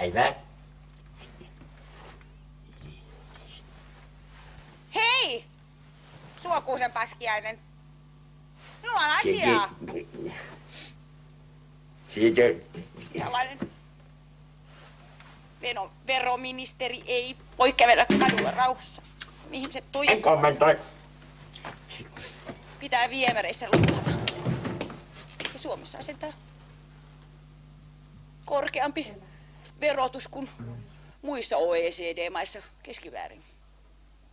Päivää. Hei! Suokuusen paskiainen. Minulla on asiaa. Siitä... Tällainen veroministeri ei voi kävellä kadulla rauhassa. Ihmiset En kommentoi. Pitää viemäreissä luulata. Ja Suomessa on sentään korkeampi verotus kuin muissa OECD-maissa keskiväärin.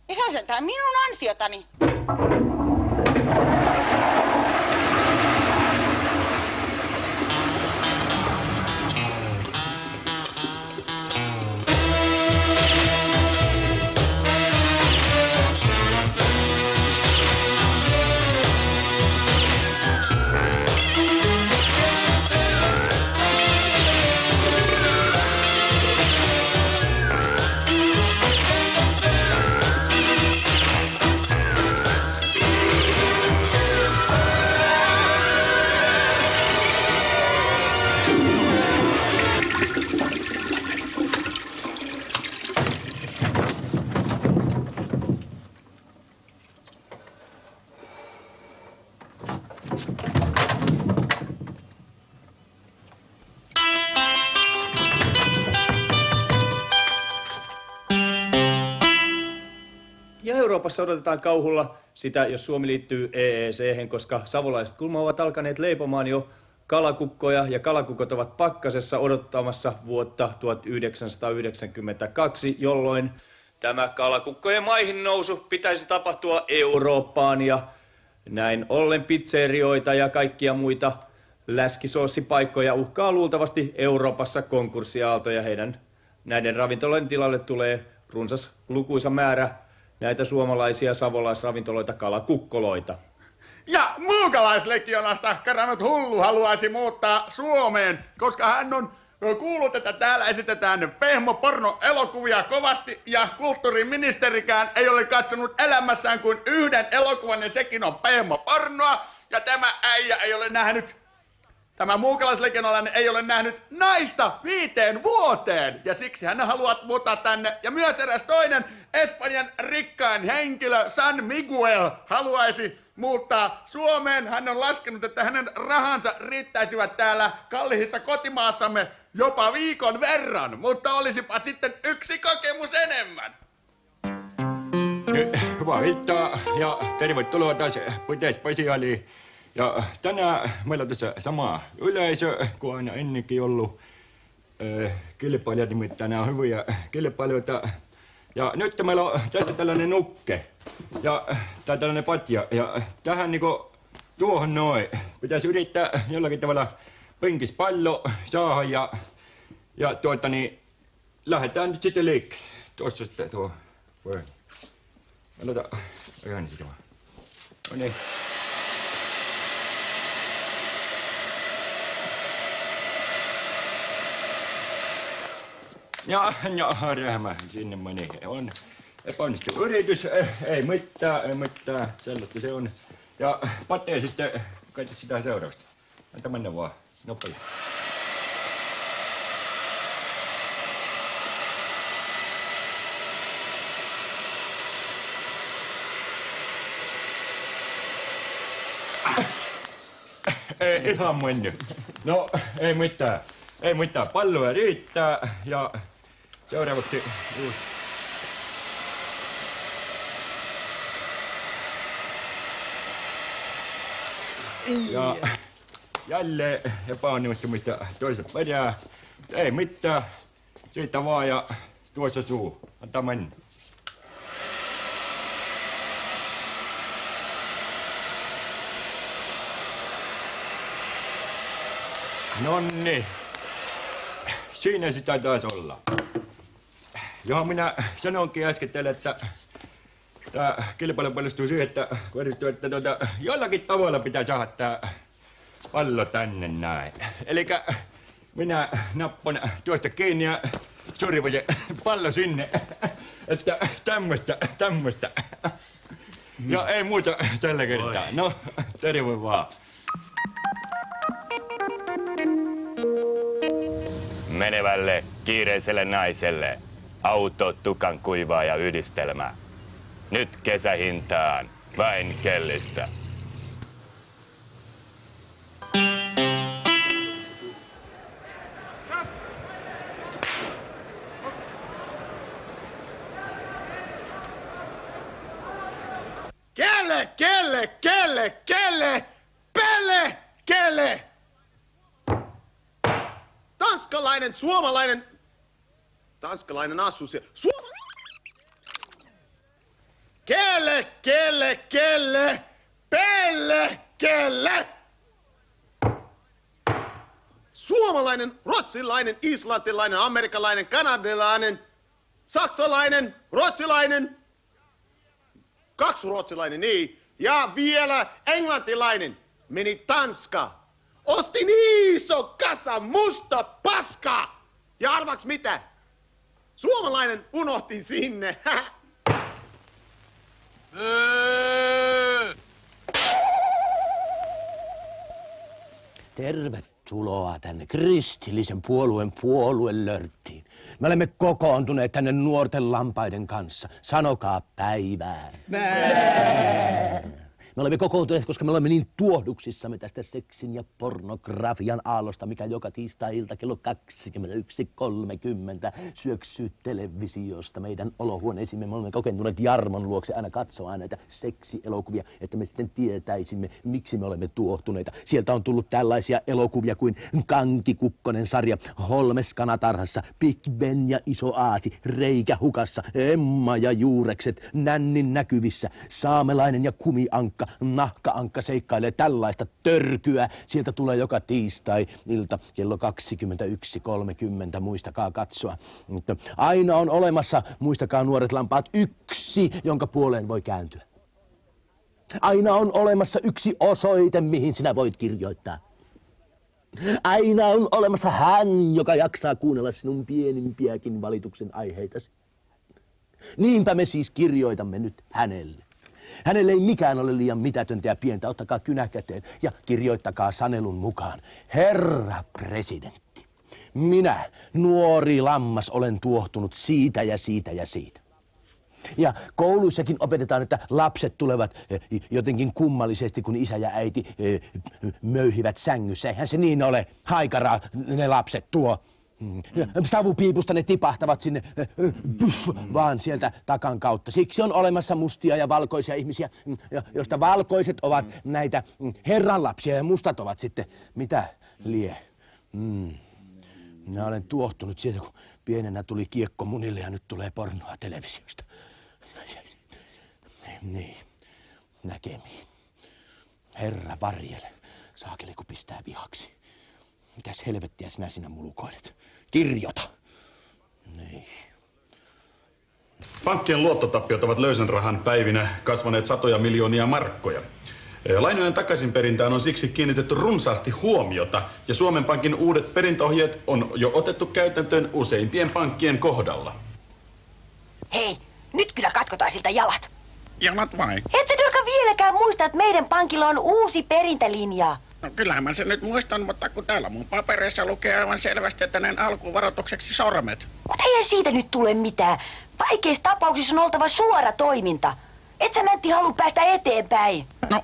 Ja se on sentään minun ansiotani. Ja Euroopassa odotetaan kauhulla sitä, jos Suomi liittyy EEC:hen, koska savolaiset kulma ovat alkaneet leipomaan jo kalakukkoja, ja kalakukot ovat pakkasessa odottamassa vuotta 1992, jolloin tämä kalakukkojen maihin nousu pitäisi tapahtua Eurooppaan, ja näin ollen pizzerioita ja kaikkia muita läskisoossipaikkoja uhkaa luultavasti Euroopassa konkurssiaalto, ja näiden ravintoloiden tilalle tulee runsas lukuisa määrä näitä suomalaisia savolaisravintoloita, kalakukkoloita. Ja muukalaislegionasta karannut hullu haluaisi muuttaa Suomeen, koska hän on kuullut, että täällä esitetään pehmoporno-elokuvia kovasti ja kulttuuriministerikään ei ole katsonut elämässään kuin yhden elokuvan ja sekin on pehmopornoa. Ja tämä äijä ei ole nähnyt, tämä muukalaislegionalainen ei ole nähnyt naista 5 vuoteen. Ja siksi hän haluaa muuttaa tänne. Ja myös eräs toinen Espanjan rikkain henkilö, San Miguel, haluaisi muuttaa Suomeen. Hän on laskenut, että hänen rahansa riittäisivät täällä kalliissa kotimaassamme jopa viikon verran. Mutta olisipa sitten yksi kokemus enemmän. Hyvää iltaa ja tervetuloa taas Putespesiaaliin. Ja tänään meillä on tässä sama yleisö kuin aina ennenkin ollut. Kilpailijat nimittäin, nämä on hyviä kilpailijoita. Ja nyt meillä on tässä tällainen nukke tai tällainen patja. Ja tähän niinku tuohon noin pitäisi yrittää jollakin tavalla penkispallo saada ja lähdetään nyt sitten liikkeelle. Tuossa sitten tuo voi. Aloita ihan sitä vaan. No niin. Ja rähmä sinne meni. On epäonnistunut yritys, ei mitään, sellaista se on. Ja Pate sitten, kaita sitä seurausta. Antaa mennä vaan, nopeasti. Ei ihan mennyt. No, ei mitään. Palloja riittää ja seuraavaksi uusi. Ja jälleen epäonnistumista toisessa perään. Ei mitään. Siitä vaan ja tuossa suu. Antaa mennä. Nonni. Siinä sitä taas olla. Johon minä sanonkin äsken teille, että tämä kilpailu paljastuu siihen, että jollakin tavalla pitää saada tämä pallo tänne näin. Elikkä minä nappan tuosta kiinni ja survon se pallo sinne. Että tämmöstä. Ja ei muuta tällä kertaa. No, terve vaan. Menevälle kiireiselle naiselle auto, tukan kuivaa ja yhdistelmä. Nyt kesähintaan, vain Kellistä. Kelle! Tanskalainen asuu siellä. Kelle! Suomalainen, ruotsalainen, islantilainen, amerikkalainen, kanadalainen, saksalainen, ruotsalainen. 2 ruotsalainen, niin. Ja vielä englantilainen. Meni Tanska. Ostin iso kasa musta paskaa. Ja arvaks mitä? Suomalainen unohti sinne. Tervetuloa tänne kristillisen puolueen puoluelörttiin. Me olemme kokoontuneet tänne nuorten lampaiden kanssa. Sanokaa päivää. Me olemme kokoontuneet, koska me olemme niin tuohduksissamme tästä seksin ja pornografian aallosta, mikä joka tiistai-ilta kello 21.30 syöksyy televisiosta meidän olohuoneisimme. Me olemme kokentuneet Jarmon luokse aina katsomaan näitä seksielokuvia, että me sitten tietäisimme, miksi me olemme tuohtuneita. Sieltä on tullut tällaisia elokuvia kuin Kankikukkonen sarja, Holmes kanatarhassa, Big Ben ja Iso Aasi, Reikä hukassa, Emma ja Juurekset, Nännin näkyvissä, Saamelainen ja Kumiankka, Nahka-ankka seikkailee tällaista törkyä. Sieltä tulee joka tiistai-ilta kello 21.30. Muistakaa katsoa. Mutta aina on olemassa, muistakaa nuoret lampaat, yksi, jonka puoleen voi kääntyä. Aina on olemassa yksi osoite, mihin sinä voit kirjoittaa. Aina on olemassa hän, joka jaksaa kuunnella sinun pienimpiäkin valituksen aiheitasi. Niinpä me siis kirjoitamme nyt hänelle. Hänelle ei mikään ole liian mitätöntä ja pientä. Ottakaa kynä käteen ja kirjoittakaa sanelun mukaan. Herra presidentti, minä, nuori lammas, olen tuohtunut siitä ja siitä ja siitä. Ja kouluissakin opetetaan, että lapset tulevat jotenkin kummallisesti, kun isä ja äiti möyhivät sängyssä. Eihän se niin ole. Haikaraa ne lapset tuo. Savupiipusta ne tipahtavat sinne vaan sieltä takan kautta. Siksi on olemassa mustia ja valkoisia ihmisiä, joista valkoiset ovat näitä Herran lapsia ja mustat ovat sitten mitä lie. Minä olen tuohtunut sieltä, kun pienenä tuli kiekko munille ja nyt tulee pornoa televisiosta. Niin, näkemiin. Herra varjele, saakeli kun pistää vihaksi. Mitäs helvettiä sinä mulukoilet? Kirjoita. Niin. Pankkien luottotappiot ovat löysän rahan päivinä kasvaneet satoja miljoonia markkoja. Lainojen takaisinperintään on siksi kiinnitetty runsaasti huomiota, ja Suomen Pankin uudet perintöohjeet on jo otettu käytäntöön useimpien pankkien kohdalla. Hei, nyt kyllä katkotaan siltä jalat. Jalat vai? Et sä Dyrka vieläkään muista, että meidän pankilla on uusi perintälinja. No kyllähän mä sen nyt muistan, mutta kun täällä mun papereissa lukee aivan selvästi, että näin alkuvaroitukseksi sormet. Mutta eihän siitä nyt tule mitään. Vaikeissa tapauksissa on oltava suora toiminta. Et sä Mäntti halua päästä eteenpäin. No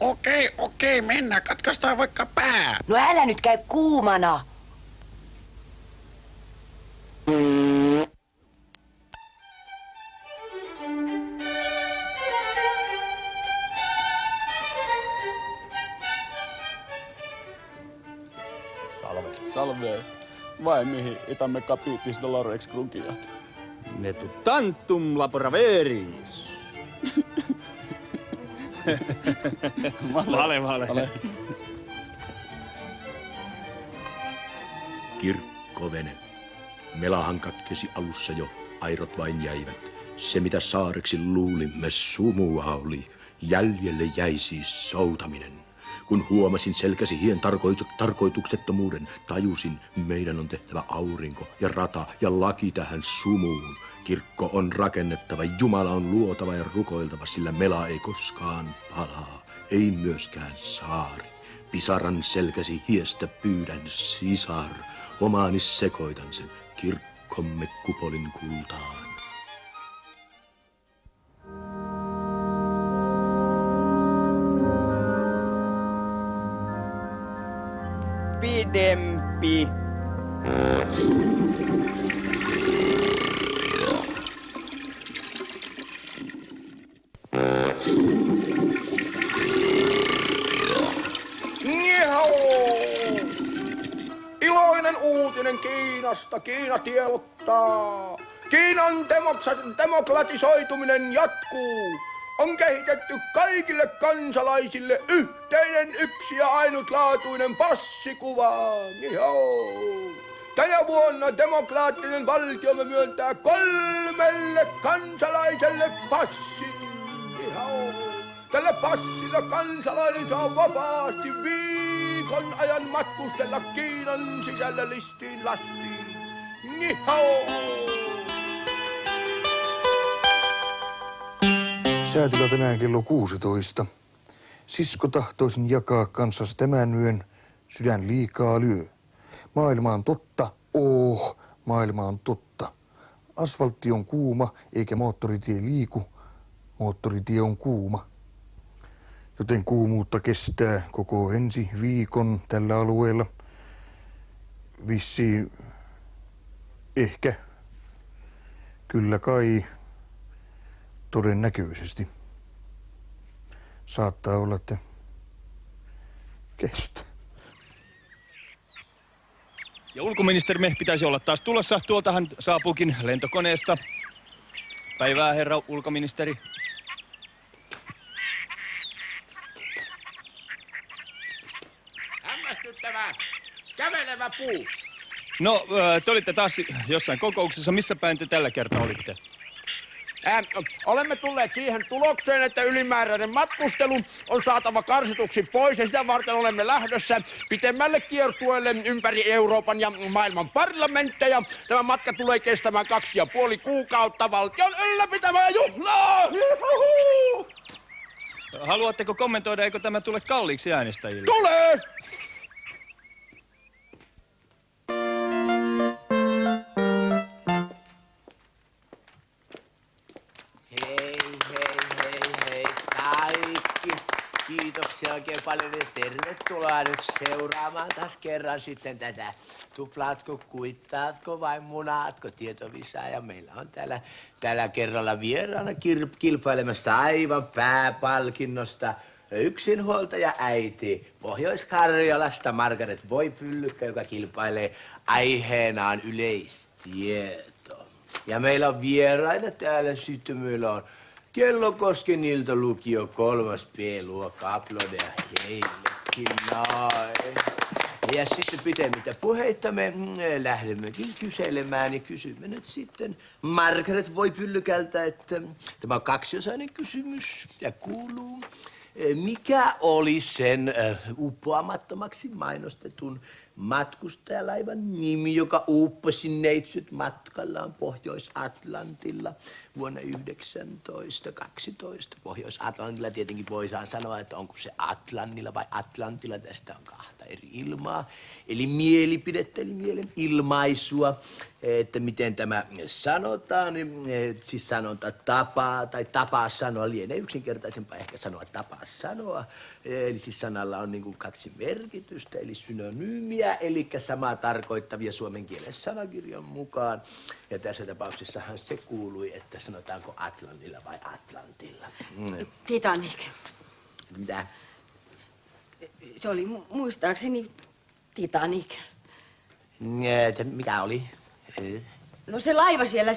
okei, mennään. Katkaistaan vaikka pää. No älä nyt käy kuumana. Salve. Vai mihin itämme capitis dolores cruciat? Netu tantum laboraveris. Vale. Kirkkovene. Melahan katkesi alussa jo, airot vain jäivät. Se mitä saareksi luulimme sumua oli, jäljelle jäi siis soutaminen. Kun huomasin selkäsi hien tarkoituksettomuuden, tajusin, meidän on tehtävä aurinko ja rata ja laki tähän sumuun. Kirkko on rakennettava, Jumala on luotava ja rukoiltava, sillä mela ei koskaan palaa, ei myöskään saari. Pisaran selkäsi hiestä pyydän, sisar, omaani sekoitan sen. Kirkko uskomme kupolin kultaan. Pidempi. Iloinen uutinen Kiinasta. Kiina tiedottaa. Kiinan demokratisoituminen jatkuu. On kehitetty kaikille kansalaisille yhteinen yksi ja ainutlaatuinen passikuva. Tänä vuonna demokraattinen valtiomme myöntää 3 kansalaiselle passin. Tällä passilla kansalainen saa vapaasti viikon ajan matkustella Kiinan sisällä listiin lastiin. Säätila tänään kello 16. Sisko tahtoisin jakaa kanssas tämän yön, sydän liikaa lyö. Maailma on totta, maailma on totta. Asfaltti on kuuma, eikä moottoritie liiku. Moottoritie on kuuma. Joten kuumuutta kestää koko ensi viikon tällä alueella. Vissiin, ehkä, kyllä kai, todennäköisesti. Saattaa olla, että kestää. Ja ulkoministerimme pitäisi olla taas tulossa. Tuolta hän saapuukin lentokoneesta. Päivää, herra ulkoministeri. Hämmästyttävää. Kävelevä puu. No, te olitte taas jossain kokouksessa. Missä päin te tällä kertaa olitte? Olemme tulleet siihen tulokseen, että ylimääräinen matkustelu on saatava karsituksi pois ja sitä varten olemme lähdössä pitemmälle kiertueelle ympäri Euroopan ja maailman parlamentteja. Tämä matka tulee kestämään 2,5 kuukautta valtion ylläpitämää juhlaa! Haluatteko kommentoida, eikö tämä tule kalliiksi äänestäjille? Tulee! Hei kaikki. Kiitoksia oikein paljon ja tervetuloa nyt seuraamaan taas kerran sitten tätä tuplaatko, kuittaatko vai munaatko tietovisaa. Ja meillä on tällä kerralla vieraana kilpailemassa aivan pääpalkinnosta yksinhuoltaja äiti Pohjois-Karjalasta Margaret Voipyllykkä, joka kilpailee aiheenaan yleistieto. Ja meillä on vieraina täällä sitten, meillä on Kellokosken iltalukio 3B-luokka, aplodeja heillekin noin. Ja sitten pitemmittä puheitta me lähdemmekin kyselemään ja kysymme nyt sitten Margaret Voipyllykältä, että tämä on 2-osainen kysymys ja kuuluu. Mikä oli sen uppoamattomaksi mainostetun matkustajalaivan nimi, joka upposi neitsyt matkallaan Pohjois-Atlantilla vuonna 1912? Pohjois-Atlantilla tietenkin voidaan sanoa, että onko se Atlantilla vai Atlantilla. Tästä on 2 eri ilmaa. Eli mielipidettä, eli mielen ilmaisua, että miten tämä sanotaan. Siis sanonta tapaa tai tapaa sanoa, lienee yksinkertaisempaa ehkä sanoa tapaa sanoa. Eli siis sanalla on niin kuin 2 merkitystä, eli synonyymiä, eli samaa tarkoittavia suomen kielen sanakirjan mukaan. Ja tässä tapauksessahan se kuului, että sanotaanko Atlantilla vai Atlantilla. Titanic. Mitä? Se oli muistaakseni Titanic. Mikä oli? No se laiva siellä,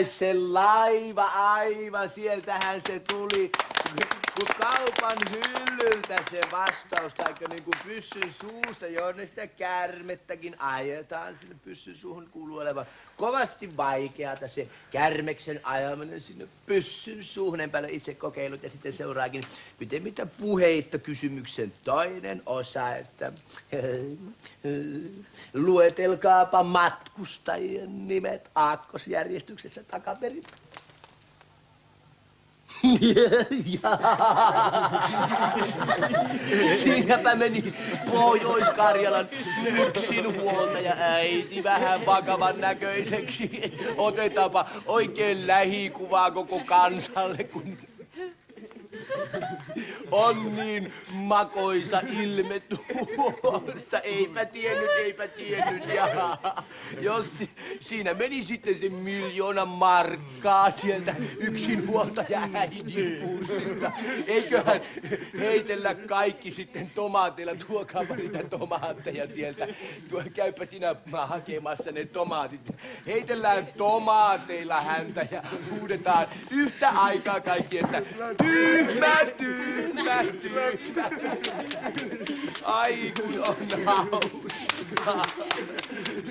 Se laiva, aivan, sieltähän se tuli. Kun kaupan hyllyltä se vastaus, taikka niinku pyssyn suusta, jonne sitä käärmettäkin ajetaan sinne pyssyn suuhun, kuuluu olevan kovasti vaikeata se kärmeksen ajaminen sinne pyssyn suuhun. En paljon itse kokeillut ja sitten seuraakin pitemmittä puheitta kysymyksen toinen osa, että luetelkaapa matkustajien nimet aakkosjärjestyksessä takaperin. Siinäpä meni Pohjois-Karjalan yksinhuoltaja äiti vähän vakavan näköiseksi. Otetaanpa oikein lähikuvaa koko kansalle, kun on niin makoisa ilme tuossa. Eipä tiennyt. Ja jos siinä meni sitten se 1 000 000 markkaa sieltä yksinhuoltaja äidin pussista. Eiköhän heitellä kaikki sitten tomaateilla. Tuokaapa niitä tomaatteja sieltä. Käypä sinä hakemassa ne tomaatit. Heitellään tomaateilla häntä ja huudetaan yhtä aikaa kaikki, että tyhmä. Ai kun on hauskaa.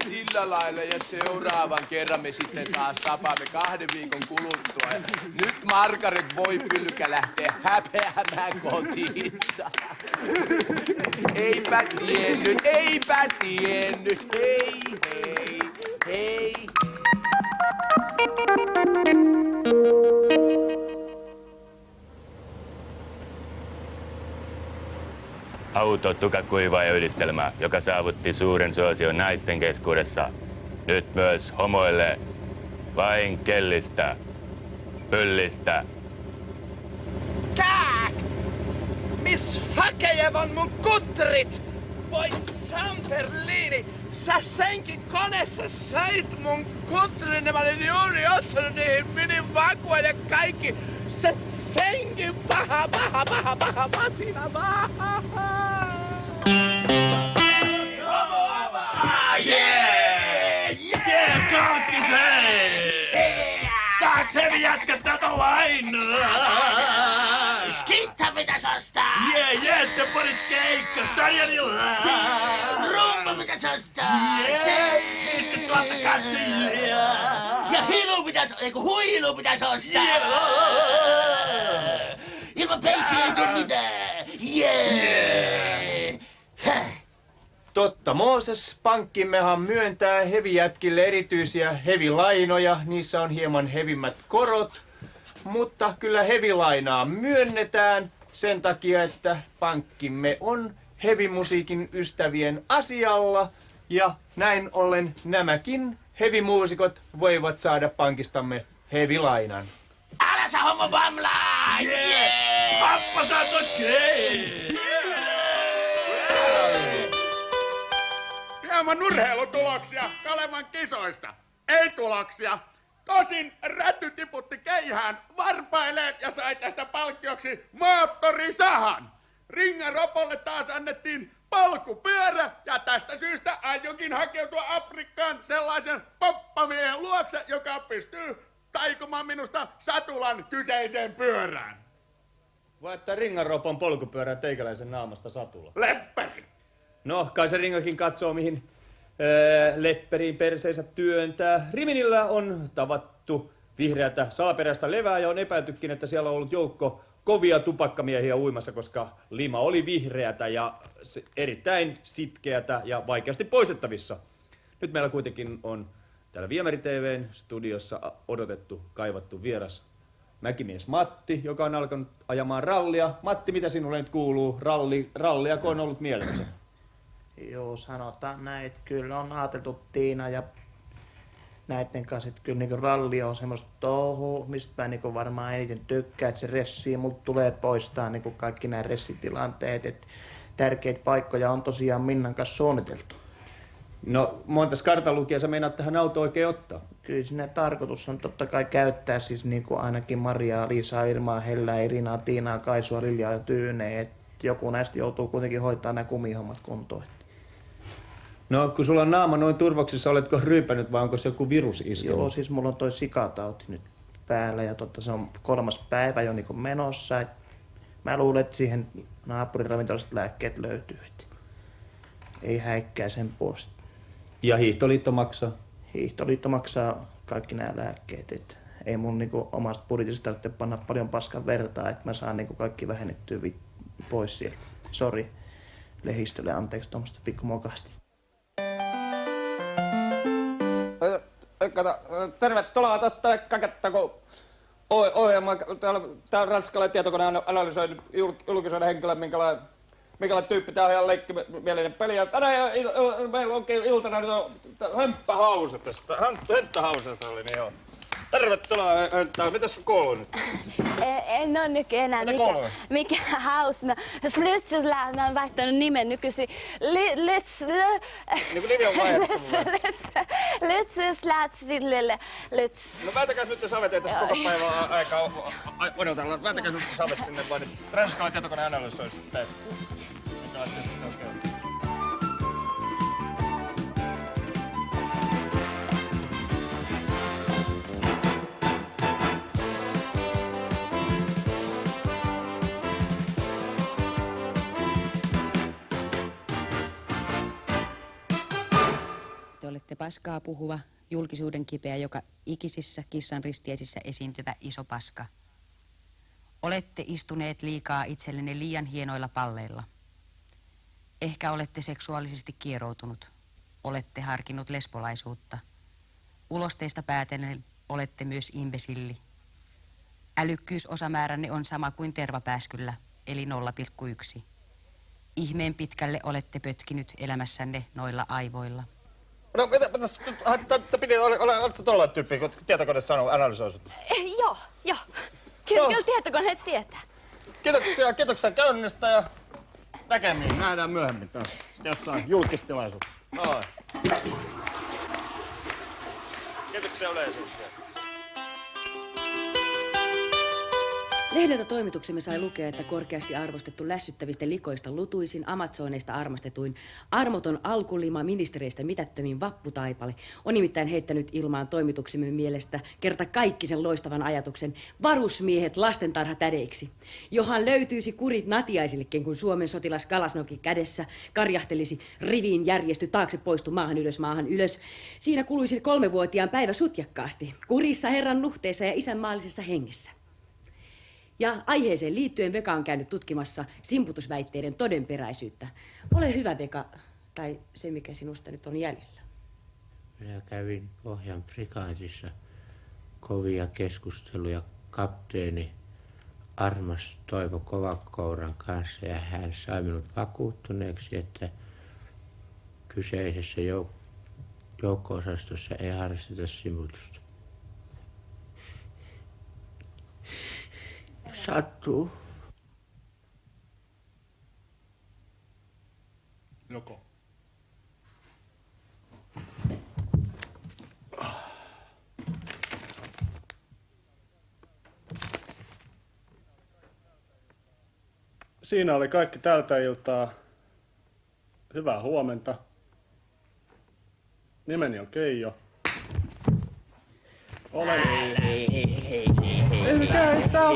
Sillä lailla ja seuraavan kerran me sitten taas tapaamme 2 viikon kuluttua. Ja nyt Margaret voi pylkä lähteä häpeämään kotiinsa. Eipä tiennyt. Hei. Auto, tukakuivaa ja yhdistelmää, joka saavutti suuren suosion naisten keskuudessa. Nyt myös homoille. Vain kellistä. Pyllistä. Kääk! Miss Fakejev on mun kutrit! Voi Samperliini! Sä senkin koneessa sait mun kutrin ja mä olin juuri ottanut niihin minin vakua ja kaikki. Se senkin paha masina Yeah, Kalkkisen! Saaks hevi jätkät tätä lainaa? Skittä pitäis ostaa! Jättä paris keikka stadionilla! Rumba pitäis ostaa! 50 000 katsojia! Ja huilu pitäis ostaa! Ilman peisiä ei tuu mitään! Totta Mooses, pankkimmehan myöntää hevijätkille erityisiä hevilainoja. Niissä on hieman hevimmät korot, mutta kyllä hevilainaa myönnetään sen takia, että pankkimme on hevimusiikin ystävien asialla. Ja näin ollen nämäkin hevimuusikot voivat saada pankistamme hevilainan. Älä sä homo bamlaa! Pappa sä oot okei! Hieman urheilutuloksia Kalevan kisoista. Ei tuloksia. Tosin räty tiputti keihään varpaileet ja sai tästä palkkioksi moottorisahan. Ringan Ropolle taas annettiin polkupyörä ja tästä syystä aionkin hakeutua Afrikkaan sellaisen poppamiehen luokse, joka pystyy taikomaan minusta satulan kyseiseen pyörään. Vai että Ringan Ropon polkupyörä teikäläisen naamasta satula? Leppäri! No, kai se Ringakin katsoo, mihin lepperiin perseensä työntää. Riminillä on tavattu vihreätä salaperäistä levää ja on epäiltykin, että siellä on ollut joukko kovia tupakkamiehiä uimassa, koska lima oli vihreätä ja erittäin sitkeätä ja vaikeasti poistettavissa. Nyt meillä kuitenkin on täällä Viemäri TV:n studiossa odotettu, kaivattu vieras mäkimies Matti, joka on alkanut ajamaan rallia. Matti, mitä sinulle nyt kuuluu? Ralliako on ollut mielessä? Joo, sanotaan näin, että kyllä on ajateltu Tiina ja näiden kanssa, että kyllä niin ralli on semmoista touhua, mistä mä niin varmaan eniten tykkään, että se ressi multa tulee poistaa niin kaikki nämä ressitilanteet, että tärkeitä paikkoja on tosiaan Minnan kanssa suunniteltu. No, montas kartanlukijaa sä meinaat tähän autoon oikein ottaa? Kyllä siinä tarkoitus on totta kai käyttää siis niin kuin ainakin Mariaa, Liisaa, Irmaa, Hellää, Irinaa, Tiinaa, Kaisua, Liljaa ja Tyyneen, että joku näistä joutuu kuitenkin hoitaa nämä kumihommat kuntoon. No, kun sulla on naama noin turvoksissa, oletko ryypänyt vai onko se joku virus iskenyt? Joo, siis mulla on toi sikatauti nyt päällä ja se on 3. päivä jo niin menossa. Mä luulen, että siihen naapuriravintolasta lääkkeet löytyy. Ei häikkää sen puolesta. Ja Hiihtoliitto maksaa? Hiihtoliitto maksaa kaikki nämä lääkkeet. Et ei mun niinku omasta budjetista tarvitse panna paljon paskan vertaa, että mä saan niinku kaikki vähennettyä pois sieltä. Sori lehdistölle, anteeksi tuommoista pikkumokasti. Tervetuloa tästä kaketta, kun ohjelma. Tää on ranskalainen tietokone analysoinut julkisuuden henkilön, minkälainen tyyppi. Tää on ihan leikkimielinen peli. Ja tänään meillä onkin iltana nyt hömppähauset tästä. Hönttähauset oli, niin joo. Tervetuloa, Hönttää. Mitäs sun kuuluu nyt? En oo nykyään enää mikä haus. Slutsuslää, mä oon vaihtanut nimen nykyisin. Niin kuin nimi on vaihdettu. Lyts. No vääntäkääs nyt ne savet, ei tässä koko päivän aikaa odotella. Vääntäkääs nyt ne savet sinne vaan, niin ranskalainen tietokone analysoi sitten. Te olette paskaa puhuva, julkisuuden kipeä, joka ikisissä kissan ristiäisissä esiintyvä iso paska. Olette istuneet liikaa itsellenne liian hienoilla palleilla. Ehkä olette seksuaalisesti kieroutunut. Olette harkinnut lesbolaisuutta. Ulosteista päätellen olette myös imbesilli. Älykkyysosamääränne on sama kuin tervapääskyllä, eli 0,1. Ihmeen pitkälle olette pötkinyt elämässänne noilla aivoilla. No mitäs nyt, oletko tollainen tyyppi, kun tietokone sanoo, analysoi sut? Joo. Kyllä tietokoneet tietää. Kiitoksia käynnistä ja näkemiin. Nähdään myöhemmin taas. Sitten jossain julkistilaisuudessa. Noin. Kiitoksia yleisöksiä. Lehdeltä toimituksemme sai lukea, että korkeasti arvostettu lässyttävistä likoista lutuisin, amazoneista armastetuin, armoton alkulima ministereistä mitättömin vapputaipale on nimittäin heittänyt ilmaan toimituksemme mielestä kerta kaikki sen loistavan ajatuksen varusmiehet lastentarhatädeiksi, johan löytyisi kurit natiaisillekin, kun Suomen sotilas Kalasnoki kädessä karjahtelisi riviin järjesty taakse poistu maahan ylös. Siinä kuluisi 3-vuotiaan päivä sutjakkaasti, kurissa herran nuhteessa ja isänmaallisessa hengessä. Ja aiheeseen liittyen Veka on käynyt tutkimassa simputusväitteiden todenperäisyyttä. Ole hyvä, Veka, tai se mikä sinusta nyt on jäljellä. Minä kävin Pohjan prikaatissa kovia keskusteluja kapteeni Armas Toivo Kovakouran kanssa ja hän sai minut vakuuttuneeksi, että kyseisessä joukko-osastossa ei harrasteta simputusta. Sattuu. Joko? Siinä oli kaikki tältä iltaa. Hyvää huomenta. Nimeni on Keijo. Olen... Ei tää on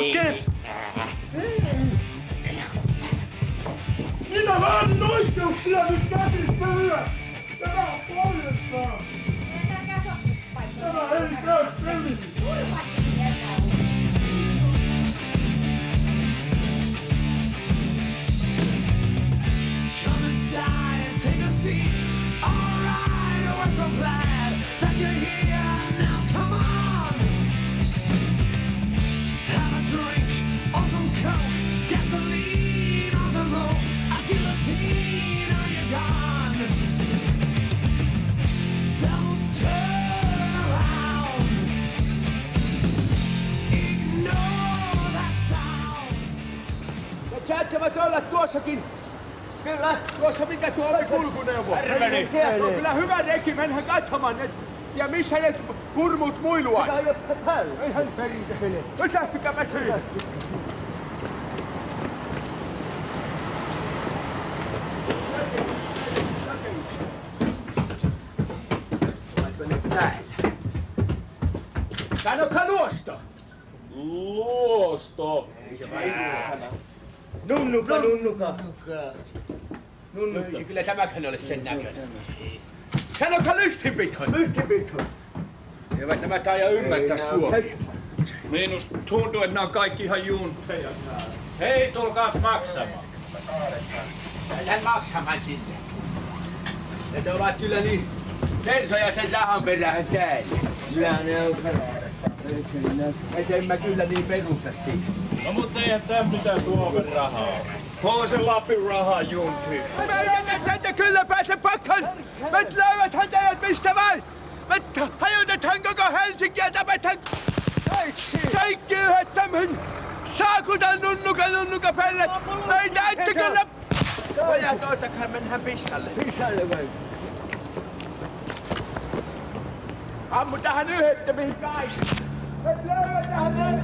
Minä vaadin oikeuksia nyt käsittelyä! Tämä on poljestaan! Tämä ei käy selvisi! Come inside and take a seat. All right, oh, we're so glad that you're here. Now come on, have a drink or some coke, gasoline or some rope, a guillotine or you're gone. Don't turn around, ignore that sound. Ja saattavat olla tuossakin. Kyllä, tuossa mikä tuo oli kulkuneuvo. Terveni. Kyllä hyvä reki, mennään katsomaan. Ja missä ne kurmut muiluvat? Mitä ajatte päälle? Eihän perintele. Pysähtykääpä siihen. Sanokaa luosto. Luosto. Nunnuka. Nunnuka. Kyllä tämäkään ole sen näköinen. Sanokaa lystinpito. Eivät nämä taida ymmärtää suomea. Minusta tuntuu, että nämä on kaikki ihan juunteja. Hei, tulkaas maksamaan. Lähden maksamaan sinne. Ne ovat kyllä niin persoja sen rahan perään täällä. Kyllä ne on. Et en mä kyllä niin perusta siitä. No mutta eihän tää mitään Suomen rahaa. On se Lapin rahaa, Juntti. Mä en tänne kyllä pääse pakkaan. Mä löydäthän teidät mistä vai? Mä hajotetaan koko Helsinkiä, tapetaan kaikki yhdet tämmöön. Saakutan nunnuka pellet. Meitä ette kyllä... Pojat, ottakaa, mennään pissalle. Pissalle vai? Ammutahan yhdettä mihin kaikki. Me löydetään